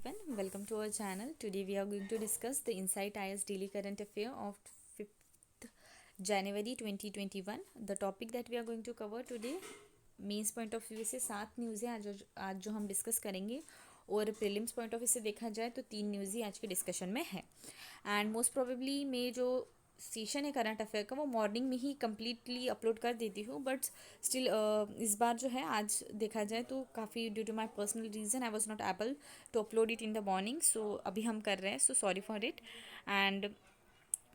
everyone, welcome to our channel. Today we are going to discuss the Insight IS Daily Current Affair of 5th January 2021. The topic that we are going to cover today, mains point of view से 7 news है आज जो हम discuss करेंगे, और prelims point of view से देखा जाए तो 3 न्यूज़ ही आज के डिस्कशन में है। एंड मोस्ट प्रोबेबली मैं जो सेशन है करंट अफेयर का वो मॉर्निंग में ही कम्प्लीटली अपलोड कर देती हूँ, बट स्टिल इस बार जो है आज देखा जाए तो काफ़ी due to my personal reason I was not able to upload it in the morning, so अभी हम कर रहे हैं, so sorry for it. And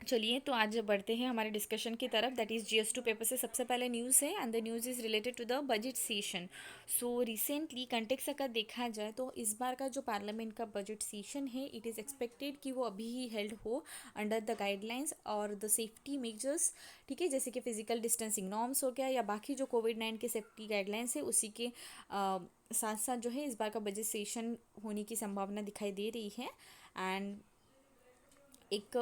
चलिए तो आज बढ़ते हैं हमारे डिस्कशन की तरफ। दैट इज़ GS2 पेपर से सबसे पहले न्यूज़ है, and the news is related to the budget session. So recently context अगर देखा जाए तो इस बार का जो पार्लियामेंट का बजट सेशन है, इट इज़ एक्सपेक्टेड कि वो अभी ही हेल्ड हो अंडर द गाइडलाइंस और द सेफ्टी मेजर्स, ठीक है, जैसे कि फिजिकल डिस्टेंसिंग नॉर्म्स हो गया या बाकी जो कोविड-19 के सेफ्टी गाइडलाइंस है उसी के साथ साथ जो है इस बार का बजट सेशन होने की संभावना दिखाई दे रही है। एंड एक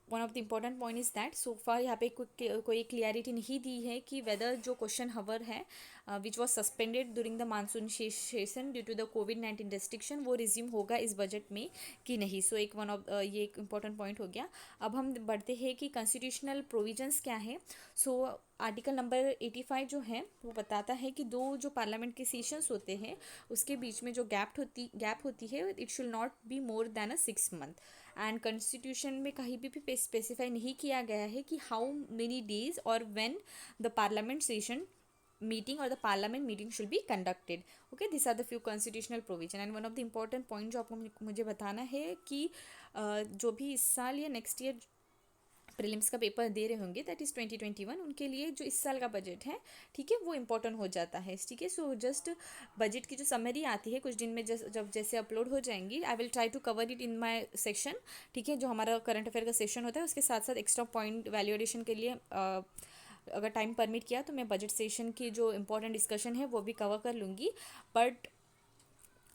one of the important point is that so far यहाँ पे कोई क्लियरिटी नहीं दी है कि वेदर जो क्वेश्चन हवर है which was suspended during the monsoon session due to the कोविड-19 रेस्ट्रिक्शन वो रिज्यूम होगा इस बजट में कि नहीं। सो एक वन ऑफ ये एक इम्पॉर्टेंट पॉइंट हो गया। अब हम बढ़ते हैं कि कॉन्स्टिट्यूशनल प्रोविजंस क्या है। सो आर्टिकल नंबर 85 जो है वो बताता है कि दो जो पार्लियामेंट के सेशंस होते हैं उसके बीच में जो गैप होती है it should not be more than 6 month. And constitution में कहीं भी स्पेसिफाई नहीं किया गया है कि हाउ मेनी डेज और when the parliament session meeting और the parliament meeting should be conducted. Okay, this are the few constitutional provision. And one of the important point जो आपको मुझे बताना है कि जो भी इस साल या नेक्स्ट ईयर प्रीलिम्स का पेपर दे रहे होंगे दैट इज़ 2021, उनके लिए जो इस साल का बजट है, ठीक है, वो इम्पोर्टेंट हो जाता है, ठीक है। सो जस्ट बजट की जो समरी आती है कुछ दिन में जब जैसे अपलोड हो जाएंगी, I will try to cover it in my section, ठीक है, जो हमारा करंट अफेयर का सेशन होता है उसके साथ साथ एक्स्ट्रा पॉइंट वैल्यूएशन के लिए अगर टाइम परमिट किया तो मैं बजट सेशन की जो इम्पोर्टेंट डिस्कशन है वो भी कवर कर लूँगी। बट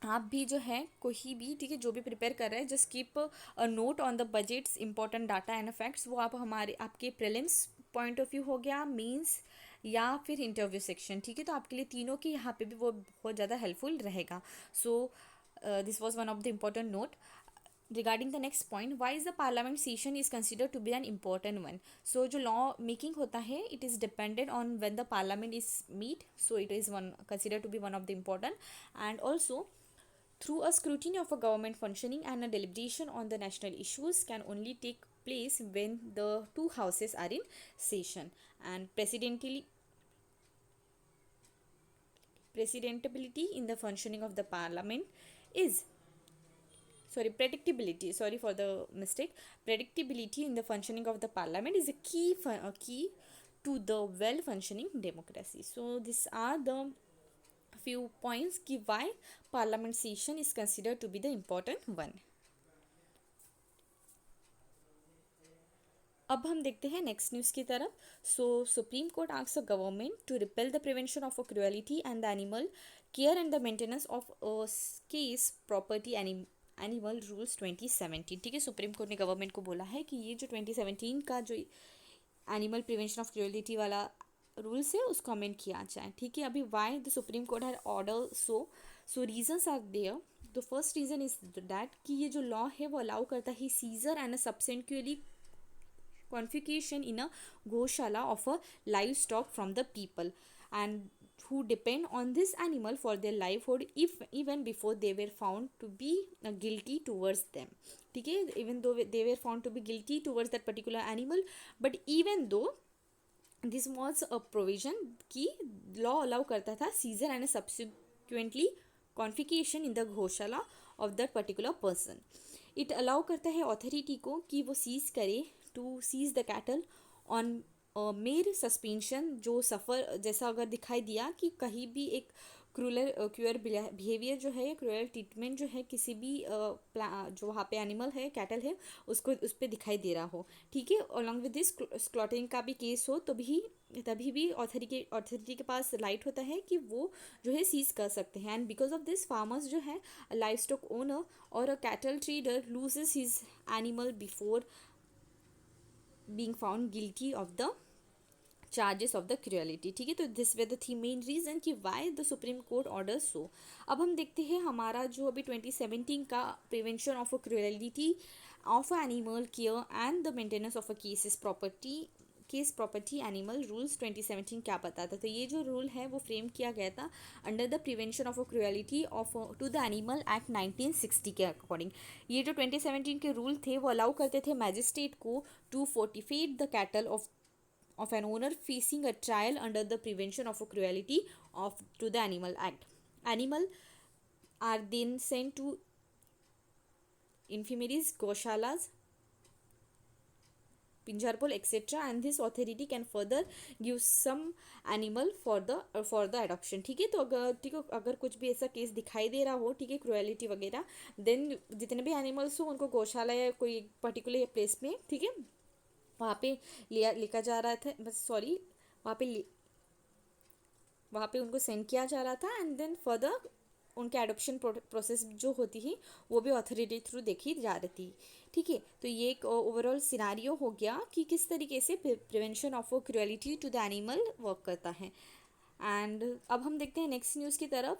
आप भी जो है कोई भी, ठीक है, जो भी प्रिपेयर कर रहे हैं just keep a note on the budgets important data and facts, वो आप हमारे आपके प्रीलिम्स पॉइंट ऑफ व्यू हो गया, मीन्स या फिर इंटरव्यू सेक्शन, ठीक है, तो आपके लिए तीनों की यहाँ पे भी वो बहुत ज़्यादा हेल्पफुल रहेगा। So this was one of the important note. Regarding the next point, why is the parliament session is considered to be an important one? So जो law making होता है it is dependent on when the parliament is meet, so it is one considered to be one of the important. And also through a scrutiny of a government functioning and a deliberation on the national issues can only take place when the two houses are in session. And presidentability in the functioning of the parliament is predictability, sorry for the mistake, predictability in the functioning of the parliament is a key to the well functioning democracy. So these are the few points कि why parliament session is considered to be the important one. अब हम देखते हैं next news की तरफ। So supreme court asks a government to repeal the prevention of a cruelty and the animal care and the maintenance of case property animal rules 2017, ठीक है। Supreme court ने government को बोला है कि ये जो 2017 का जो एनिमल प्रिवेंशन ऑफ क्रुएलिटी वाला रूल्स है उसको अमेंड किया जाए, ठीक है। अभी why the supreme court had order so reasons are there. The first reason is that कि ये जो लॉ है वो अलाउ करता है seizure and subsequently confiscation in a goshala of a livestock from the people and who depend on this animal for their livelihood if even before they were found to be guilty towards them, ठीक है, even though they were found to be guilty towards that particular animal, but even though this was a provision कि law allow करता था seizure and subsequently confiscation in the goshala of that particular person. It allow करता है authority को कि वो seize करे to seize the cattle on mere suspension, जो सफ़र जैसा अगर दिखाई दिया कि कहीं भी एक क्रूअर बिहेवियर जो है, क्रूअल ट्रीटमेंट जो है किसी भी जो वहाँ पे एनिमल है, कैटल है, उसको उस पर दिखाई दे रहा हो, ठीक है, अलॉन्ग विद दिस स्लॉटिंग का भी केस हो तो भी तभी भी अथॉरिटी के पास राइट होता है कि वो जो है सीज कर सकते हैं। And because of this farmers जो है लाइव स्टॉक ओनर और a cattle trader loses his animal before being found guilty of the charges of the cruelty. ठीक है, तो this were the three main reason कि why the supreme court order so. अब हम देखते हैं हमारा जो अभी 2017 का prevention of a cruelty of a animal care and the maintenance of a case property animal rules 2017 क्या बताता। तो ये जो रूल है वो फ्रेम किया गया था under the prevention of a cruelty of to the animal act 1960 के अकॉर्डिंग। ये जो 2017 के रूल थे वो अलाउ करते थे मैजिस्ट्रेट को to fortified the cattle of an owner facing a trial under the prevention of a cruelty of to the animal act. Animal are then sent to infirmaries, goshalas, pinjarpol, etc. and this authority can further give some animal for the adoption. ठीक है, तो अगर कुछ भी ऐसा case दिखाई दे रहा हो, ठीक है, क्रुएलिटी वगैरह, देन जितने भी एनिमल्स हो उनको गौशाला या कोई पर्टिकुलर प्लेस में, ठीक है, वहाँ पे लिखा जा रहा था, बस सॉरी, वहाँ पे उनको सेंड किया जा रहा था एंड देन फर्दर उनके एडॉप्शन प्रोसेस जो होती है वो भी अथॉरिटी थ्रू देखी जा रही थी। ठीक है, तो ये एक ओवरऑल सिनारियो हो गया कि किस तरीके से prevention of cruelty to the animal work करता है। एंड अब हम देखते हैं नेक्स्ट न्यूज़ की तरफ।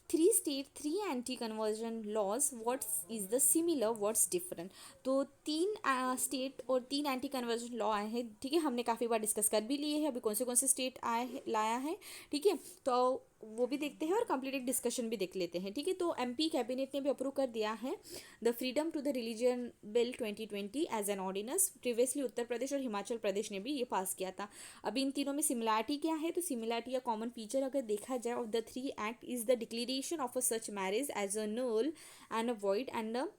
3 anti conversion laws, what's is the similar, what's different. तो 3 स्टेट और 3 एंटी कन्वर्जन लॉ आए हैं। ठीक है, हमने काफ़ी बार डिस्कस कर भी लिए हैं अभी कौन से स्टेट लाया है। ठीक है, तो वो भी देखते हैं और कंप्लीट एक डिस्कशन भी देख लेते हैं। ठीक है, तो एमपी कैबिनेट ने भी अप्रूव कर दिया है the freedom to the religion bill 2020 as an ordinance. Previously Uttar Pradesh और हिमाचल प्रदेश ने भी ये पास किया था। अभी इन तीनों में सिमिलरिटी क्या है, तो सिमिलरिटी या कॉमन फीचर अगर देखा जाए of the 3 act is the declaration of a such marriage as a null and a void and a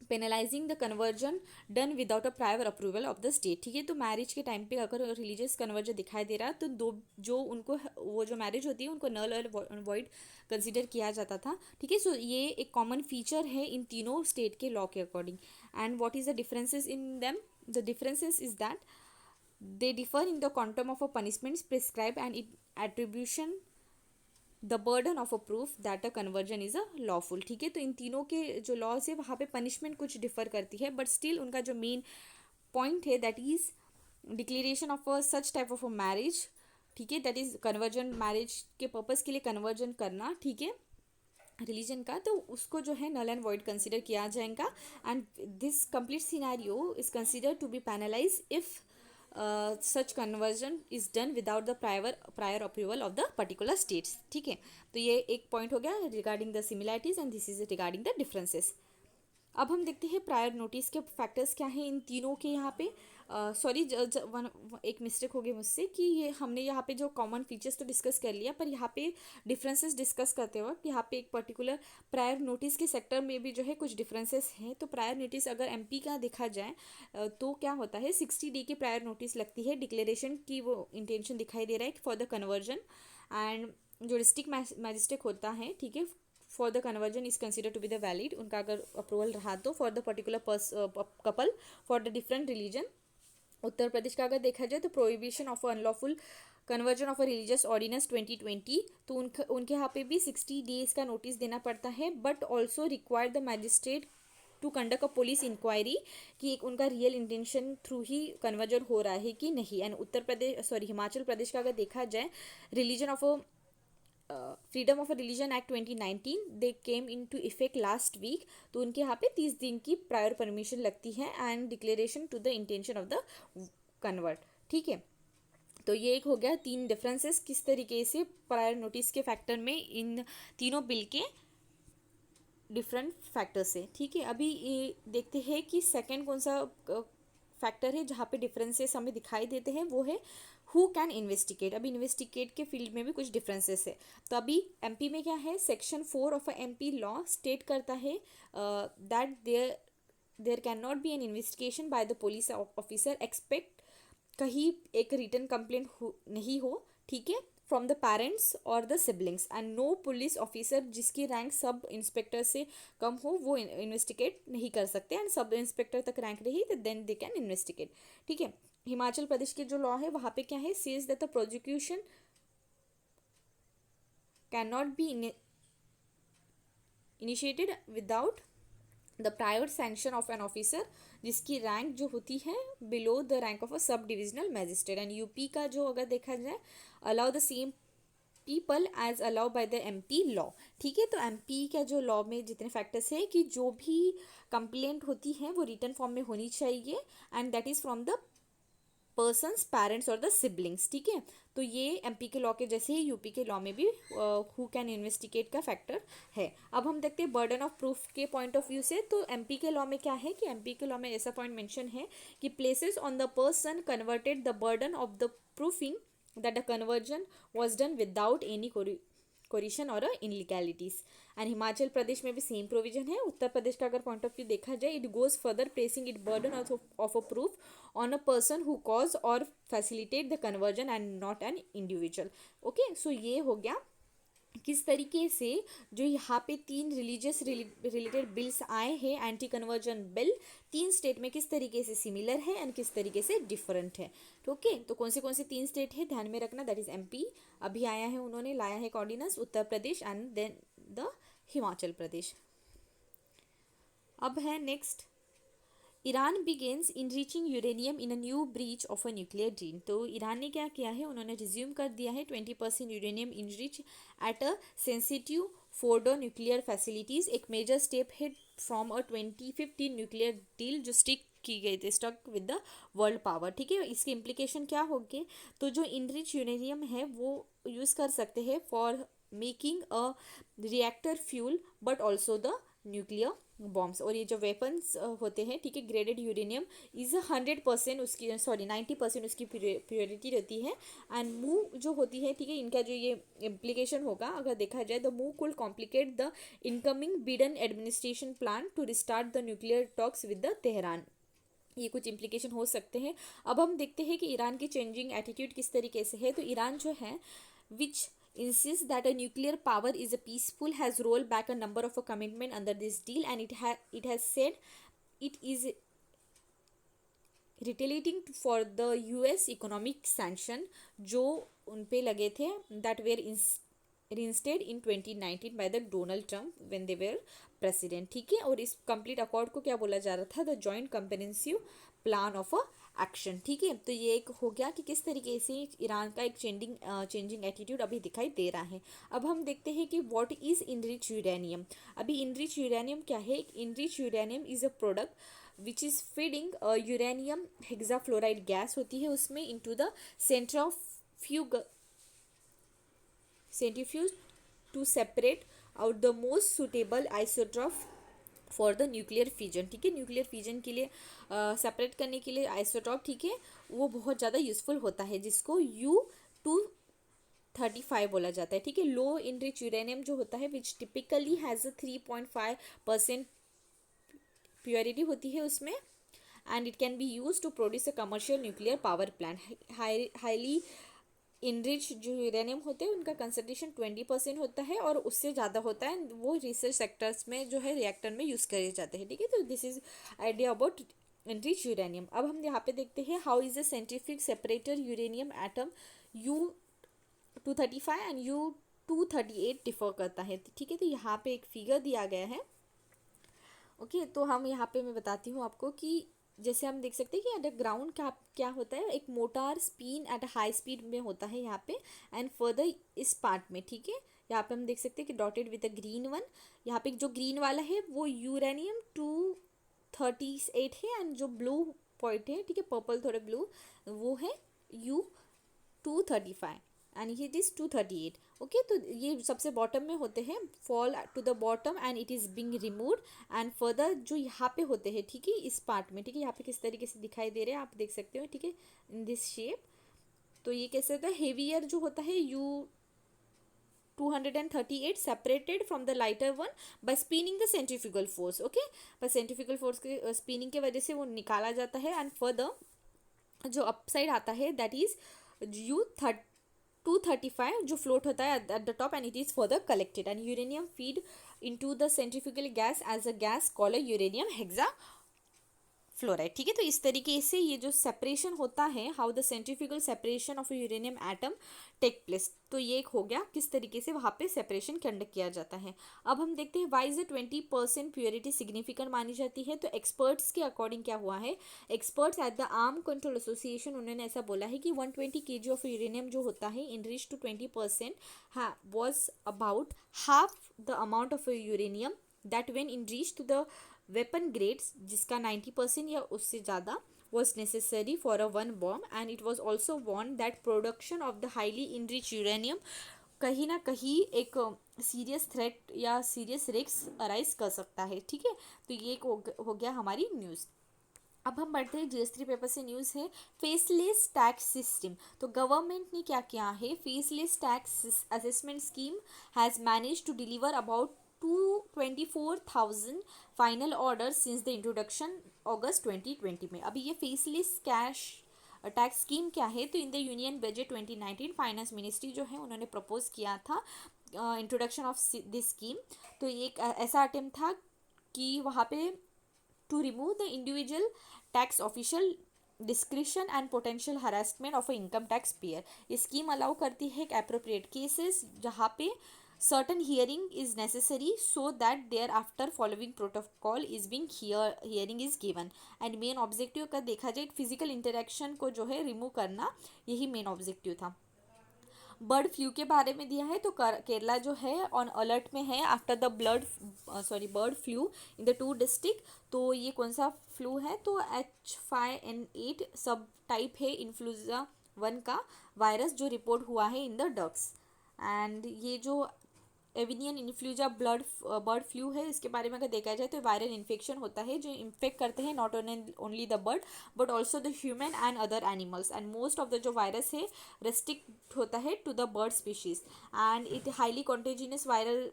penalizing the conversion done without a prior approval of the state. ठीक है, तो marriage के time पे अगर religious conversion दिखाई दे रहा है तो जो उनको वो जो मैरिज होती है उनको नल और वॉइड कंसिडर किया जाता था। ठीक है, सो ये एक कॉमन फीचर है इन तीनों स्टेट के लॉ के according. And what is the differences in them, the differences is that they differ in the quantum of a punishments prescribe and it attribution the burden of a proof that a conversion is a lawful. ठीक है, तो इन तीनों के जो laws है वहाँ पे punishment कुछ डिफर करती है, बट स्टिल उनका जो मेन पॉइंट है that is declaration of a such type of a marriage. ठीक है, दैट इज कन्वर्जन, मैरिज के पर्पज़ के लिए कन्वर्जन करना, ठीक है, रिलीजन का, तो उसको जो है नल एंड वॉइड कंसिडर किया जाएगा। And this complete scenario is consider to be penalize if such conversion is done without the prior approval of the particular states। ठीक है, तो ये एक पॉइंट हो गया regarding the similarities and this is regarding the differences. अब हम देखते हैं प्रायर नोटिस के फैक्टर्स क्या हैं इन तीनों के यहाँ पे। सॉरी, एक मिस्टेक हो गई मुझसे कि ये हमने यहाँ पे जो कॉमन फीचर्स तो डिस्कस कर लिया, पर यहाँ पे डिफरेंसेस डिस्कस करते वक्त यहाँ पे एक पर्टिकुलर प्रायर नोटिस के सेक्टर में भी जो है कुछ डिफरेंसेस हैं। तो प्रायर नोटिस अगर एमपी का देखा जाए तो क्या होता है, 60 डे की प्रायर नोटिस लगती है, डिक्लेरेशन की वो इंटेंशन दिखाई दे रहा है फॉर द कन्वर्जन। एंड जो डिस्ट्रिक्ट मैजिस्ट्रेट होता है, ठीक है, for the conversion is consider to be the valid, उनका अगर अप्रूवल रहा तो for the particular couple for the different religion. Uttar Pradesh का अगर देखा जाए तो prohibition of unlawful conversion of a religious ordinance 2020, तो उनके यहाँ पे भी 60 डेज का नोटिस देना पड़ता है, but also require the magistrate to conduct a police inquiry कि एक उनका रियल इंटेंशन थ्रू ही कन्वर्जन हो रहा है कि नहीं। एंड उत्तर प्रदेश सॉरी हिमाचल प्रदेश का अगर देखा जाए religion of a freedom of religion act 2019 they came into effect last week, तो उनके यहाँ पे 30 दिन की प्रायर परमिशन लगती है and declaration to the intention of the convert. ठीक है, तो ये एक हो गया 3 डिफरेंसेस किस तरीके से प्रायर नोटिस के फैक्टर में इन तीनों बिल के डिफरेंट फैक्टर्स है। ठीक है, अभी ये देखते हैं कि सेकंड कौन सा फैक्टर है जहाँ पे डिफरेंसेस हमें दिखाई देते हैं, वो है हु कैन इन्वेस्टिगेट। अभी इन्वेस्टिगेट के फील्ड में भी कुछ डिफरेंसेस है। तो अभी एमपी में क्या है, section 4 of MP law state करता है that there can not be an investigation by the police officer expect कहीं एक रिटर्न कंप्लेंट नहीं हो, ठीक है, फ्रॉम द पेरेंट्स और the siblings, and no police officer जिसकी रैंक सब इंस्पेक्टर से कम हो वो इन्वेस्टिगेट नहीं कर सकते, एंड सब इंस्पेक्टर तक रैंक रही तो देन दे कैन इन्वेस्टिगेट। ठीक है, हिमाचल प्रदेश के जो लॉ है वहाँ पे क्या है, says that the prosecution can not be initiated without the prior sanction of an officer जिसकी रैंक जो होती है below the rank of a sub divisional magistrate. And UP का जो अगर देखा जाए, allow the same people as allow by the MP law. ठीक है, तो एमपी का जो लॉ में जितने फैक्टर्स है कि जो भी कंप्लेंट होती है वो रिटर्न फॉर्म में होनी चाहिए, and that is from the persons parents और द सिबलिंग्स। ठीक है, तो ये एमपी के लॉ के जैसे ही यूपी के लॉ में भी हु कैन इन्वेस्टिगेट का फैक्टर है। अब हम देखते हैं बर्डन ऑफ प्रूफ के पॉइंट ऑफ व्यू से। तो एमपी के लॉ में क्या है कि एमपी के लॉ में ऐसा पॉइंट मेंशन है कि places on the person converted the burden of the proofing that the conversion was done without any coercion और इनलीगैलिटीज। एंड हिमाचल प्रदेश में भी सेम प्रोविजन है। उत्तर प्रदेश का अगर पॉइंट ऑफ व्यू देखा जाए, it goes further placing it burden of a proof on a person who cause or facilitate the conversion and not an individual। Okay, so ये हो गया किस तरीके से जो यहाँ पे तीन रिलीजियस रिलेटेड बिल्स आए हैं, एंटी कन्वर्जन बिल तीन स्टेट में किस तरीके से सिमिलर है एंड किस तरीके से डिफरेंट है। ओके, तो कौन से तीन स्टेट है ध्यान में रखना, दैट इज एमपी अभी आया है, उन्होंने लाया है ordinance, Uttar Pradesh and then the Himachal Pradesh. अब है next, Iran begins enriching uranium in a new breach of a nuclear deal. तो ईरान ने क्या किया है, उन्होंने रिज्यूम कर दिया है 20% uranium enrich at a sensitive Fordow nuclear facilities, एक मेजर स्टेप है फ्रॉम अ 2015 न्यूक्लियर डील जो स्टिक की गई थी, stuck with the world power. ठीक है, इसके इम्प्लीकेशन क्या होंगे, तो जो इनरिच यूरेनियम है वो यूज़ कर सकते हैं for making a reactor fuel but also the nuclear bombs. और ये जो वेपन्स होते हैं, ठीक है, ग्रेडेड यूरेनियम इज़ 100% उसकी 90% उसकी प्योरिटी रहती है। एंड मूव जो होती है, ठीक है, इनका जो ये इम्प्लीकेशन होगा अगर देखा जाए, the move could complicate the incoming Biden administration plan to restart the nuclear talks with the Tehran. ये कुछ इम्प्लीकेशन हो सकते हैं। अब हम देखते हैं कि ईरान की चेंजिंग एटीट्यूड किस तरीके से है। तो ईरान जो है विच insists that a nuclear power is a peaceful has rolled back a number of a commitment under this deal, and it has said it is retaliating for the US economic sanction जो उन पे लगे थे that were reinstated in 2019 by the Donald Trump when they were president। ठीक है, और इस complete accord को क्या बोला जा रहा था, the joint comprehensive plan of a action. ठीक है, तो ये एक हो गया कि किस तरीके से ईरान का एक चेंजिंग एटीट्यूड अभी दिखाई दे रहा है। अब हम देखते हैं कि व्हाट इज इनरिच यूरेनियम। अभी इनरिच यूरेनियम क्या है, enrich uranium is a product which is feeding uranium hexafluoride gas होती है उसमें into the centrifuge to separate out the most suitable isotope for the nuclear fusion. ठीक है, nuclear fusion के लिए सेपरेट करने के लिए आइसोटॉप, ठीक है, वो बहुत ज़्यादा यूजफुल होता है जिसको U-235 बोला जाता है। ठीक है, लो इनरिच यूरेनियम जो होता है which typically has a 3.5% purity होती है उसमें, and it can be use to produce a commercial nuclear power plant. Highly enrich जो यूरेनियम होते हैं उनका कंसंट्रेशन 20% होता है और उससे ज़्यादा होता है, वो रिसर्च सेक्टर्स में जो है रिएक्टर में यूज़ करे जाते हैं। ठीक है, तो this is idea about enrich uranium. अब हम यहाँ पे देखते हैं how is a scientific separator uranium atom U-235 and U-238 differ करता है। ठीक है, तो यहाँ पे एक फिगर दिया गया है। ओके, तो हम यहाँ पे मैं बताती हूँ आपको कि जैसे हम देख सकते हैं कि एट ग्राउंड क्या क्या होता है, एक motor spin at high speed में होता है यहाँ पे, एंड फर्दर इस पार्ट में, ठीक है, यहाँ पे हम देख सकते हैं कि dotted with a green one. यहाँ पे जो ग्रीन वाला है वो यूरेनियम 238 है, एंड जो ब्लू पॉइंट है, ठीक है, पर्पल थोड़े ब्लू, वो है U-235 and it is 238। Okay, तो ये सबसे बॉटम में होते हैं, fall to the bottom and it is being removed, and further जो यहाँ पे होते हैं, ठीक है, इस पार्ट में, ठीक है, यहाँ पे किस तरीके से दिखाई दे रहे हैं आप देख सकते हो, ठीक है, इन दिस शेप। तो ये कैसे होता है, हेवियर जो होता है U-238 separated from the lighter one by spinning the centrifugal force. Okay, बस सेंट्रीफ्यूगल फोर्स के स्पिनिंग के वजह से वो निकाला जाता है, एंड फर्दर जो अपसाइड आता है दैट इज U-235 जो फ्लोट होता है at the top, and it is further collected, and uranium feed into the centrifugal gas as a gas called uranium fluoride. ठीक है, तो इस तरीके से ये जो सेपरेशन होता है, how the centrifugal separation of uranium atom take place, तो ये एक हो गया किस तरीके से वहाँ पे सेपरेशन कंडक्ट किया जाता है। अब हम देखते हैं why is the 20% purity significant मानी जाती है। तो एक्सपर्ट्स के अकॉर्डिंग क्या हुआ है, experts at the arm control association उन्होंने ऐसा बोला है कि 120 kg ऑफ यूरेनियम जो होता है enrich to 20% was about half the amount of uranium that when enrich to the weapon grades, जिसका 90% या उससे ज़्यादा was necessary for a one bomb, and it was also warned that production of the highly enriched uranium कहीं ना कहीं एक serious threat या serious risk arise कर सकता है। ठीक है, तो ये एक हो गया हमारी न्यूज़। अब हम बढ़ते हैं GS3 पेपर से। न्यूज़ है फेसलेस टैक्स सिस्टम। तो गवर्नमेंट ने क्या किया है, faceless tax assessment scheme has manage to deliver about 224,000 final order since the introduction August 2020 में। अभी ये फेसलेस कैश टैक्स स्कीम क्या है, तो in the union budget 2019 finance ministry जो है उन्होंने प्रपोज किया था इंट्रोडक्शन ऑफ दिस स्कीम। तो ये एक ऐसा अटेम्प्ट था कि वहाँ पे to remove the individual tax official discretion and potential harassment of a income tax payer. ये स्कीम अलाउ करती है एप्रोप्रिएट केसेस जहाँ पे certain hearing is necessary so that thereafter following protocol is being hearing is given, and main objective का देखा जाए physical interaction को जो है रिमूव करना, यही मेन ऑब्जेक्टिव था। बर्ड फ्लू के बारे में दिया है, तो केरला जो है ऑन अलर्ट में है after the bird flu in the 2 district. तो ये कौन सा फ्लू है, तो H5N8 सब टाइप है इन्फ्लुएंजा 1 का वायरस जो रिपोर्ट हुआ है इन द डक्स। एंड ये जो एविनियन इन्फ्लुएंजा बर्ड फ्लू है, इसके बारे में अगर देखा जाए तो वायरल इन्फेक्शन होता है जो इन्फेक्ट करते हैं not only the bird but also the human and other animals, and most of the जो वायरस है रेस्ट्रिक्ट होता है to the bird species, and it highly contagious viral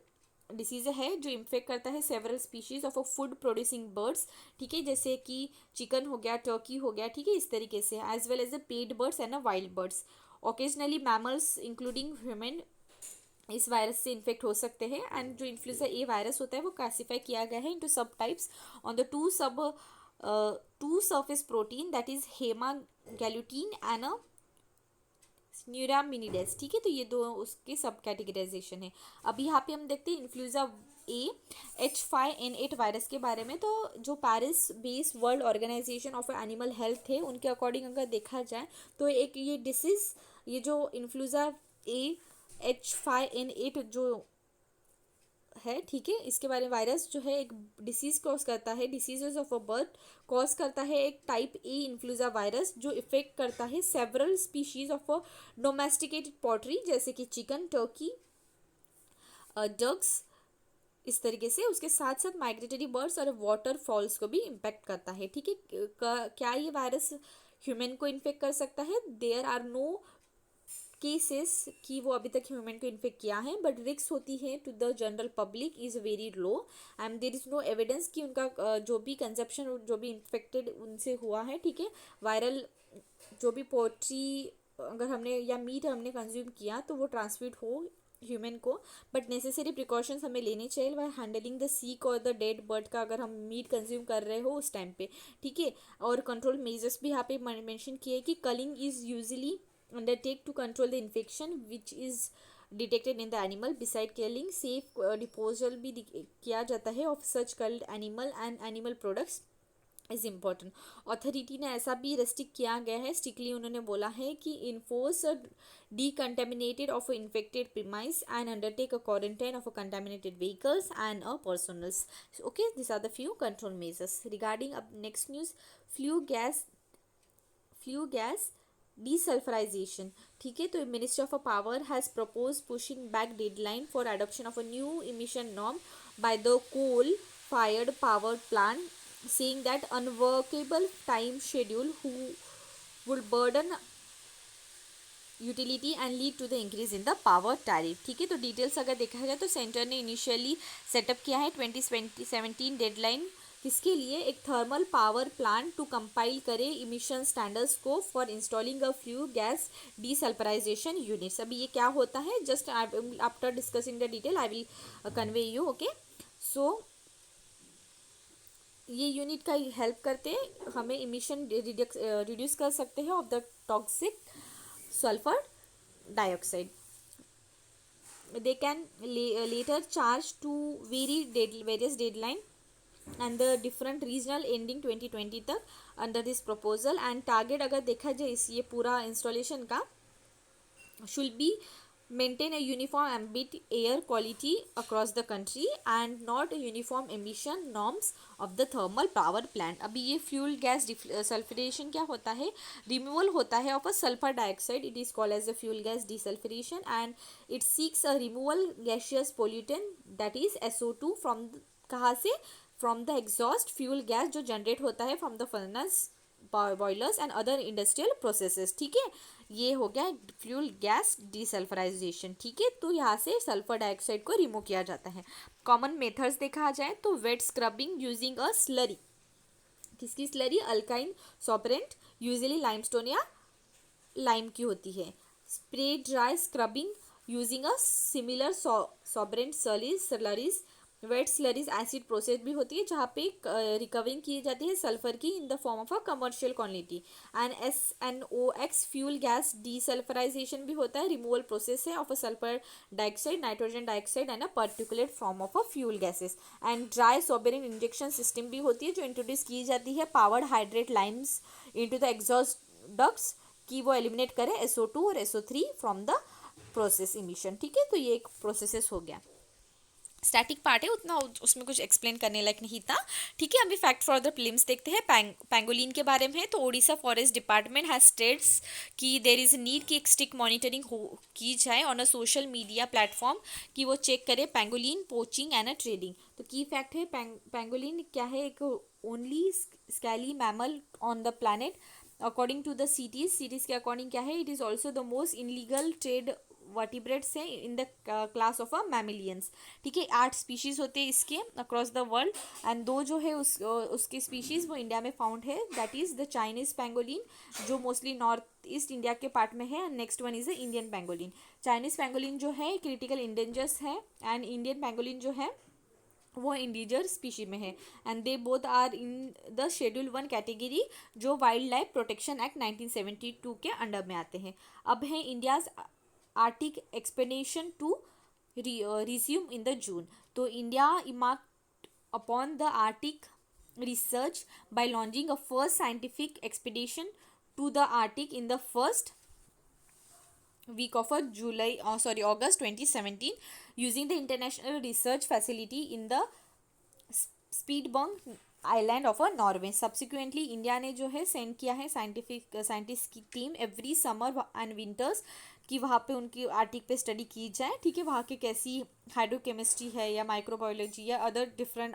disease है जो इन्फेक्ट करता है several species of a food producing birds. ठीक है, जैसे कि चिकन हो गया, टर्की हो गया, ठीक है, इस तरीके से as well as the pet birds and wild birds. Occasionally mammals including human इस वायरस से इन्फेक्ट हो सकते हैं। एंड जो इन्फ्लुएंजा ए वायरस होता है वो क्लासीफाई किया गया है into sub types on the two surface protein that is hemagglutinin and neuraminidase. ठीक है, तो ये दो उसके सब कैटेगराइजेशन है। अभी यहाँ पे हम देखते हैं इन्फ्लुएंजा ए H5N8 वायरस के बारे में। तो जो Paris based World Organisation of Animal Health है उनके अकॉर्डिंग अगर देखा जाए तो एक ये डिसीज, ये जो इन्फ्लुएंजा ए H5N8 जो है, ठीक है, इसके बारे में वायरस जो है एक डिसीज कॉज करता है, diseases of a bird cause करता है एक टाइप ए इन्फ्लुएंजा वायरस जो इफेक्ट करता है several species of a domesticated poultry जैसे कि चिकन, टर्की, डक्स, इस तरीके से। उसके साथ साथ माइग्रेटरी बर्ड्स और वाटर फॉल्स को भी इम्पेक्ट करता है। ठीक है, क्या ये वायरस ह्यूमन को इन्फेक्ट कर सकता है, देयर आर नो केसेस कि वो अभी तक ह्यूमन को इन्फेक्ट किया है, बट रिस्क होती है to the general public is very low and there is no evidence कि उनका जो भी कंजप्शन जो भी इन्फेक्टेड उनसे हुआ है, ठीक है, वायरल जो भी पोल्ट्री अगर हमने या मीट हमने कंज्यूम किया तो वो ट्रांसमिट हो ह्यूमन को, बट नेसेसरी प्रिकॉशंस हमें लेनी चाहिए वाई हैंडलिंग द सीक और द डेड बर्ड का अगर हम मीट कंज्यूम कर रहे हो उस टाइम पे। ठीक है, और कंट्रोल मेजर्स भी यहाँ पे मेंशन किए कि culling is usually undertake to control the infection which is detected in the animal. Beside killing, safe disposal भी किया जाता है of such culled animal and animal products is important. Authority ने ऐसा भी रेस्ट्रिक्ट किया गया है, स्ट्रिक्टली उन्होंने बोला है कि enforce decontaminated of infected premise and undertake a quarantine of a contaminated vehicles and a personals. Okay, these are the few control measures. Regarding up next news, flue gas desulfurization. ठीक है, तो ministry of power has propose pushing back deadline for adoption of a new emission norm by the coal fired power plant, saying that unworkable time schedule who would burden utility and lead to the increase in the power tariff. ठीक है, तो details अगर देखा जाए तो centre ने initially setup किया है 2017 डेडलाइन किसके लिए, एक thermal power plant to compile करे इमिशन स्टैंडर्ड्स को for installing a flue gas desulphurisation units. अभी ये क्या होता है, just after discussing the detail I will convey you. Okay, so ये यूनिट का हेल्प करते हमें इमिशन रिड्यूस कर सकते हैं of the toxic sulphur dioxide. They can later charge to various deadline and the different regional ending 2020 तक under this proposal. and target अगर देखा जाए इस ये पूरा installation का should be maintain a uniform ambient air quality across the country and not a uniform emission norms of the thermal power plant. अभी ये फ्यूल गैस सल्फरेशन क्या होता है, रिमूवल होता है of a sulphur dioxide. It is called as a fuel gas desulphurisation and it seeks a removal gaseous pollutant that is SO2 from, कहाँ से, from the exhaust fuel gas जो generate होता है from the furnace boilers and other industrial processes. ठीक है, ये हो गया फ्यूल गैस डिसल्फराइजेशन. ठीक है, तो यहाँ से सल्फर डाइऑक्साइड को रिमूव किया जाता है. कॉमन मेथड्स देखा जाए तो wet scrubbing using a slurry. किसकी स्लरी? अल्काइन सॉपरेंट, यूजुअली लाइमस्टोन या लाइम की होती है. Spray dry scrubbing using a similar sorbent slurries. Wet slurries acid process भी होती है जहाँ पे रिकवरिंग की जाती है सल्फर की in the form of a commercial quantity. And SNOx fuel gas desulphurisation भी होता है, रिमूवल प्रोसेस है of a sulphur dioxide, nitrogen dioxide and a particulate form of a fuel gases. And dry sobering injection system भी होती है जो introduce की जाती है powered hydrate Lyme's into the exhaust ducts कि वो एलिमिनेट करे SO2 और SO3 from the process emission. ठीक है, तो ये एक प्रोसेस हो गया. स्टैटिक पार्ट है, उतना उसमें कुछ एक्सप्लेन करने लायक नहीं था. ठीक है, अभी फैक्ट फॉर द प्रीलिम्स देखते हैं. पैंगोलिन के बारे में तो Odisha forest department has states कि देर इज़ नीड की एक स्ट्रिक्ट मॉनिटरिंग की जाए on a social media platform कि वो चेक करे pangolin poaching and a trading. तो की फैक्ट है, पैंगोलिन क्या है, एक only scaly mammal on the planet according to the series के अकॉर्डिंग क्या है, it is also the most illegal trade vertebrates हैं in the class of a mammalians. ठीक है, 8 स्पीशीज होते हैं इसके अक्रॉस द वर्ल्ड एंड 2 जो है उसके स्पीशीज वो इंडिया में फाउंड है, that is the Chinese pangolin जो मोस्टली नॉर्थ ईस्ट इंडिया के पार्ट में है. Next one is the Indian pangolin. Chinese pangolin जो है क्रिटिकल इंडेंजर्स है एंड इंडियन पैंगोलिन जो है वो इंडिजर स्पीशी में है. And they both are in the schedule 1 category जो वाइल्ड लाइफ प्रोटेक्शन एक्ट 1972 के अंडर में आते हैं. अब है India's Arctic expedition to resume in the June. तो India embarked upon the Arctic research by launching a first scientific expedition to the Arctic in the first week of August 2017 using the International Research Facility in the Spitsbergen island of a Norway. Subsequently India ने जो है send किया है scientist की team every summer and winters कि वहाँ पे उनकी आर्टिक पे स्टडी की जाए. ठीक है, वहाँ की कैसी हाइड्रोकेमिस्ट्री है या माइक्रोबायोलॉजी या other different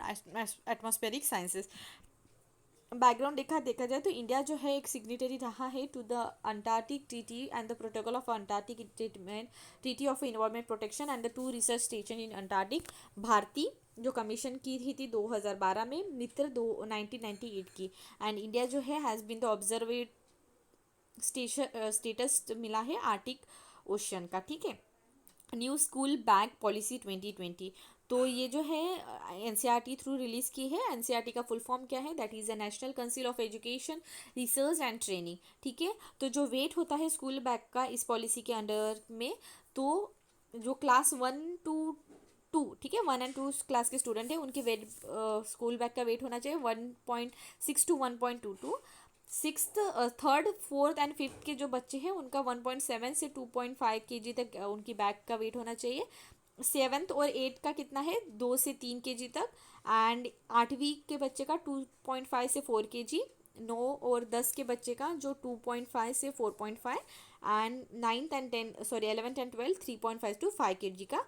atmospheric sciences. Background देखा जाए तो इंडिया जो है एक सिग्नेटरी रहा है to the Antarctic treaty and the protocol of Antarctic treatment, treaty of environment protection and the 2 research station in Antarctic. Bharati जो कमीशन की थी 2012 में, मित्र 1998 की. एंड इंडिया जो है हैज़ बीन द ऑब्जर्वेट स्टेटस मिला है आर्टिक ओशन का. ठीक है, न्यू स्कूल बैग पॉलिसी 2020. तो ये जो है NCERT थ्रू रिलीज़ की है. NCERT का फुल फॉर्म क्या है, that is the national council of education research and training. ठीक है, तो जो वेट होता है स्कूल बैग का इस पॉलिसी के अंडर में, तो जो क्लास 1 to 2, ठीक है, 1 and 2 क्लास के स्टूडेंट है उनके वेट स्कूल बैग का वेट होना चाहिए 1.6 to 1.22. 6th 3rd 4th and 5th के जो बच्चे हैं उनका 1.7 से 2.5 kg तक उनकी बैग का वेट होना चाहिए. 7th और 8th का कितना है, 2 से 3 kg तक. एंड 8वीं के बच्चे का 2.5 से 4 kg. 9 और 10 के बच्चे का जो 2.5 से 4.5. And 9th and 11th and 12th 3.5 to 5 kg का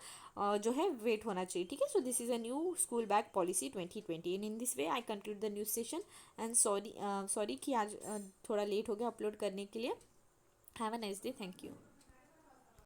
जो है वेट होना चाहिए. ठीक है, so this is a new school bag policy 2020. And in this way I conclude the news session. And sorry कि आज थोड़ा लेट हो गया अपलोड करने के लिए. Have a nice day. Thank you.